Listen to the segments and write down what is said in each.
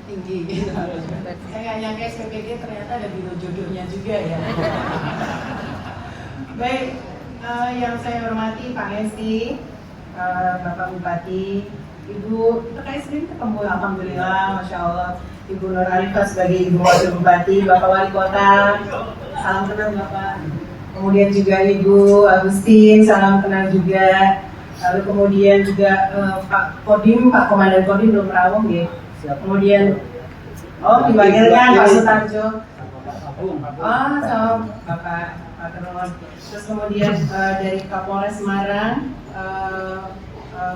tinggi gitu. Saya nggak nyangka SPPG ternyata ada biro jodohnya juga ya. Baik, yang saya hormati Pak Hesti, Bapak Bupati, Ibu, kita kayak sering ketemu, alhamdulillah, masya Allah. Ibu Nur Arifah sebagai Ibu Wakil Bupati, Bapak Wali Kota, salam kenal Bapak. Kemudian juga Ibu Agustin, salam kenal juga. Lalu kemudian juga Pak Kodim, Pak Komandan Kodim belum rawung ya. Kemudian, dipanggilkan Pak Sutarjo. Sama Bapak Terus. Terus kemudian dari Kapolres Semarang,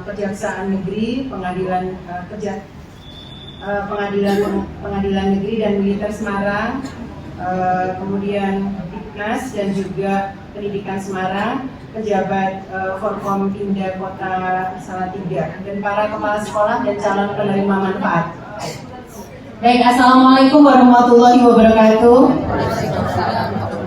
Kejaksaan Negeri, Pengadilan Negeri dan Militer Semarang, kemudian Diknas dan juga Pendidikan Semarang, pejabat Forkompinda Kota Salatiga, dan para kepala sekolah dan calon penerima manfaat. Baik, assalamualaikum warahmatullahi wabarakatuh.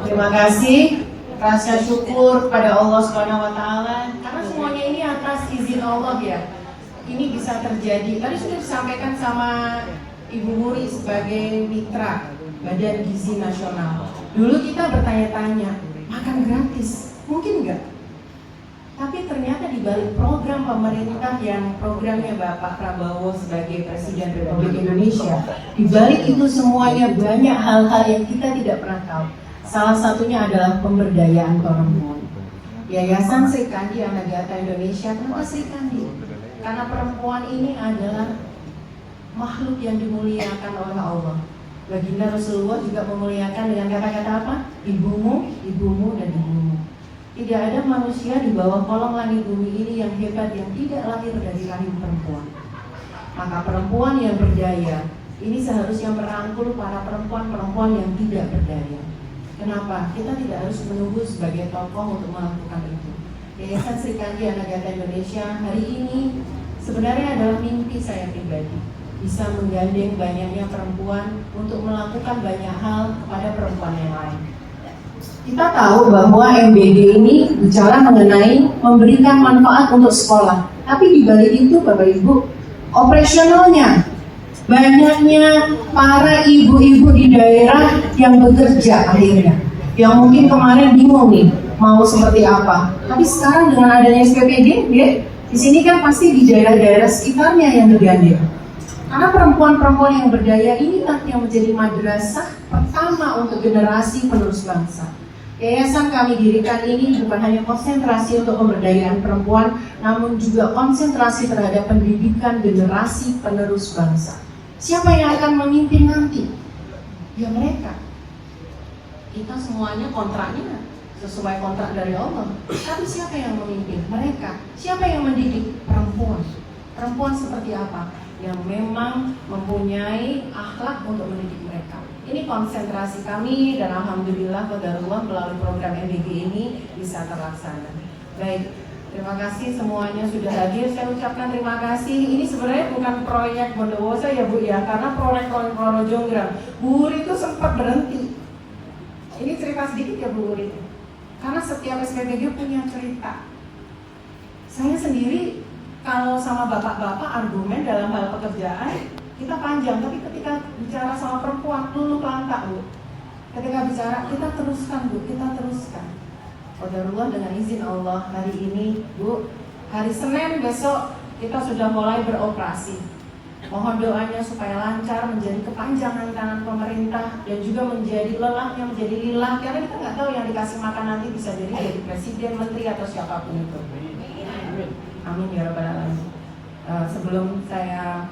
Terima kasih, rasa syukur kepada Allah Subhanahu Wa Taala karena semuanya ini atas izin Allah ya. Ini bisa terjadi. Tadi sudah disampaikan sama Ibu Muri sebagai mitra Badan Gizi Nasional. Dulu kita bertanya-tanya, makan gratis, mungkin nggak? Tapi ternyata di balik program pemerintah yang programnya Bapak Prabowo sebagai Presiden Republik Indonesia, di balik itu semuanya banyak hal-hal yang kita tidak pernah tahu. Salah satunya adalah pemberdayaan perempuan. Yayasan Sri Kandi Anagata Indonesia, kenapa Sri Kandi? Karena perempuan ini adalah makhluk yang dimuliakan oleh Allah. Baginda Rasulullah juga memuliakan dengan kata-kata apa? Ibumu, ibumu, dan ibumu. Tidak ada manusia di bawah kolong langit bumi ini yang hebat yang tidak lahir dari rahim perempuan. Maka perempuan yang berdaya ini seharusnya merangkul para perempuan-perempuan yang tidak berdaya. Kenapa? Kita tidak harus menunggu sebagai tokoh untuk melakukan itu. Yayasan Sri Kandi Anagata Indonesia hari ini sebenarnya adalah mimpi saya pribadi, bisa menggandeng banyaknya perempuan untuk melakukan banyak hal kepada perempuan yang lain. Kita tahu bahwa MBG ini bicara mengenai memberikan manfaat untuk sekolah, tapi di balik itu Bapak Ibu, operasionalnya banyaknya para ibu-ibu di daerah yang bekerja akhirnya, yang mungkin kemarin bingung nih mau seperti apa. Tapi sekarang dengan adanya SPPG, ya, di sini kan pasti di daerah-daerah sekitarnya yang bergandeng. Karena perempuan-perempuan yang berdaya inilah yang menjadi madrasah pertama untuk generasi penerus bangsa. Yayasan kami dirikan ini bukan hanya konsentrasi untuk pemberdayaan perempuan, namun juga konsentrasi terhadap pendidikan generasi penerus bangsa. Siapa yang akan memimpin nanti? Ya mereka. Kita semuanya kontraknya sesuai kontrak dari Allah. Tapi siapa yang memimpin? Mereka. Siapa yang mendidik? Perempuan. Perempuan seperti apa? Yang memang mempunyai akhlak untuk mendidik mereka. Ini konsentrasi kami dan alhamdulillah qadarullah melalui program MBG ini bisa terlaksana. Baik, terima kasih semuanya sudah hadir. Saya ucapkan terima kasih. Ini sebenarnya bukan proyek Bondowoso ya Bu ya, karena proyek Jonggrang. Bu Wuri itu sempat berhenti. Ini cerita sedikit ya Bu Wuri. Karena setiap SPPG punya cerita. Saya sendiri kalau sama bapak-bapak argumen dalam hal pekerjaan kita panjang, tapi ketika bicara sama perempuan lulu lantak Bu. Ketika bicara kita teruskan Bu, kita teruskan. Qadarullah dengan izin Allah hari ini Bu, hari Senin besok kita sudah mulai beroperasi. Mohon doanya supaya lancar, menjadi kepanjangan tangan pemerintah dan juga menjadi lelahnya menjadi lilah, karena kita nggak tahu yang dikasih makan nanti bisa jadi presiden, menteri atau siapapun itu. Amin ya rabbal alamin. Sebelum saya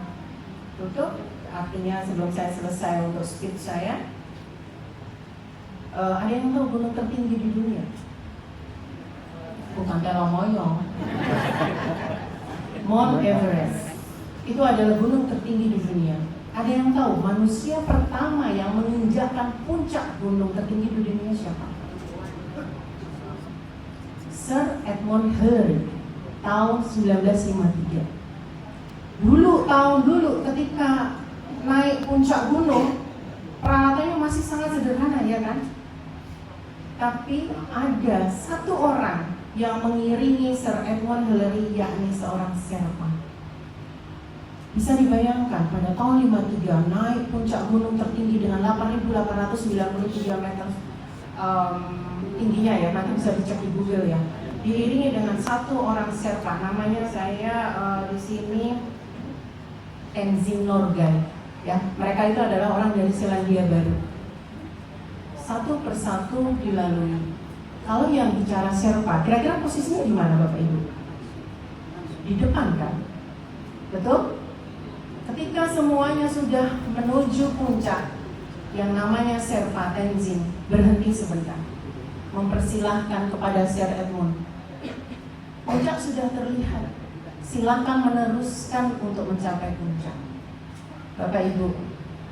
tutup, artinya sebelum saya selesai untuk speech saya, ada yang tahu gunung tertinggi di dunia? Bukan Telomoyong, Mount Everest. Itu adalah gunung tertinggi di dunia. Ada yang tahu manusia pertama yang menginjakkan puncak gunung tertinggi di dunia siapa? Sir Edmund Hillary, tahun 1953. Tahun dulu ketika naik puncak gunung, peralatannya masih sangat sederhana ya kan? Tapi ada satu orang yang mengiringi Sir Edmund Hillary, yakni seorang Sherpa. Bisa dibayangkan pada tahun 53 naik puncak gunung tertinggi dengan 8.893 meter tingginya ya, nanti bisa dicek di Google ya. Diiringi dengan satu orang Sherpa, namanya saya di sini Tenzing Norgay. Ya, mereka itu adalah orang dari Selandia Baru. Satu persatu dilalui. Kalau yang bicara Sherpa, kira-kira posisinya di mana Bapak Ibu? Di depan kan? Betul? Ketika semuanya sudah menuju puncak, yang namanya Sherpa Tenzing berhenti sebentar, mempersilahkan kepada Sir Edmund. Puncak sudah terlihat, silakan meneruskan untuk mencapai puncak. Bapak Ibu,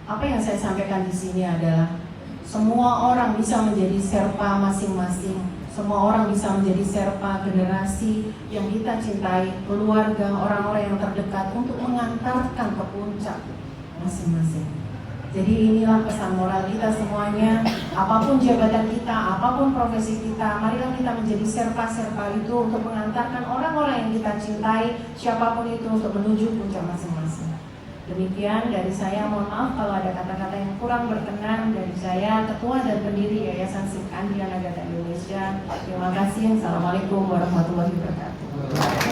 apa yang saya sampaikan di sini adalah semua orang bisa menjadi Sherpa masing-masing. Semua orang bisa menjadi Sherpa generasi yang kita cintai, keluarga, orang-orang yang terdekat untuk mengantarkan ke puncak masing-masing. Jadi inilah pesan moral kita semuanya. Apapun jabatan kita, apapun profesi kita, marilah kita menjadi Sherpa-Sherpa itu untuk mengantarkan orang-orang yang kita cintai, siapapun itu, untuk menuju puncak masing-masing. Demikian dari saya, mohon maaf kalau ada kata-kata yang kurang berkenan dari saya, Ketua dan Pendiri Yayasan Siti Andriana Gata Indonesia. Terima kasih. Assalamualaikum warahmatullahi wabarakatuh.